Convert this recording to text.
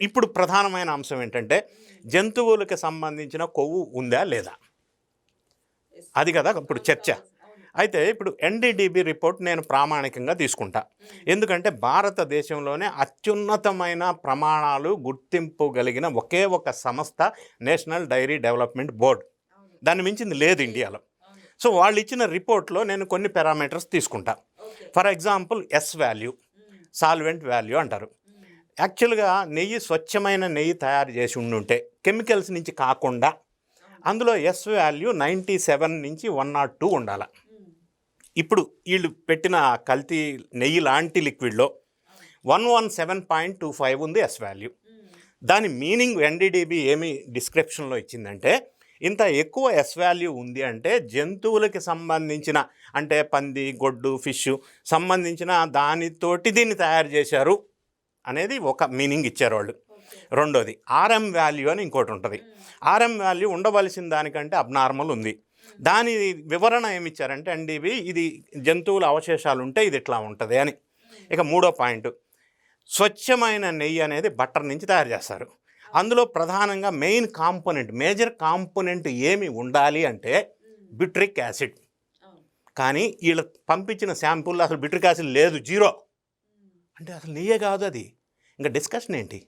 ఇప్పుడు ప్రధానమైన అంశం ఏంటంటే జంతువులకు సంబంధించిన కొవ్వు ఉందా లేదా, అది కదా ఇప్పుడు చర్చ. అయితే ఇప్పుడు ఎన్డీడీబీ రిపోర్ట్ నేను ప్రామాణికంగా తీసుకుంటా, ఎందుకంటే భారతదేశంలోనే అత్యున్నతమైన ప్రమాణాలు గుర్తింపు కలిగిన ఒకే ఒక సంస్థ నేషనల్ డైరీ డెవలప్మెంట్ బోర్డ్, దాన్ని మించింది లేదు ఇండియాలో. సో వాళ్ళు ఇచ్చిన రిపోర్ట్లో నేను కొన్ని పారామీటర్స్ తీసుకుంటా. For example S value, solvent value అంటారు. యాక్చువల్గా నెయ్యి స్వచ్ఛమైన నెయ్యి తయారు చేసి ఉండుంటే కెమికల్స్ నుంచి కాకుండా అందులో ఎస్ వాల్యూ 97 నుంచి 102 ఉండాలి. ఇప్పుడు వీళ్ళు పెట్టిన కల్తీ నెయ్యి లాంటి లిక్విడ్లో 117.25 ఉంది ఎస్ వాల్యూ. దాని మీనింగ్ ఎన్డీడీబీ ఏమి డిస్క్రిప్షన్లో ఇచ్చిందంటే, ఇంత ఎక్కువ ఎస్ వాల్యూ ఉంది అంటే జంతువులకి సంబంధించిన, అంటే పంది, గొడ్డు, ఫిష్ సంబంధించిన దానితోటి దీన్ని తయారు చేశారు అనేది ఒక మీనింగ్ ఇచ్చారు వాళ్ళు. రెండోది ఆర్ఎం వాల్యూ అని ఇంకోటి ఉంటుంది. ఆర్ఎం వాల్యూ ఉండవలసిన దానికంటే అబ్నార్మల్ ఉంది. దాని వివరణ ఏమిచ్చారంటే ఎన్డీబీ, ఇది జంతువుల అవశేషాలు ఉంటే ఇది ఇట్లా ఉంటుంది అని. ఇక మూడో పాయింట్, స్వచ్ఛమైన నెయ్యి అనేది బట్టర్ నుంచి తయారు చేస్తారు. అందులో ప్రధానంగా మేజర్ కాంపోనెంట్ ఏమి ఉండాలి అంటే బిట్రిక్ యాసిడ్. కానీ వీళ్ళు పంపించిన శాంపుల్లో అసలు బిట్రిక్ యాసిడ్ లేదు, జీరో. అంటే అసలు నెయ్యే కాదు అది, ఇంకా డిస్కషన్ ఏంటి?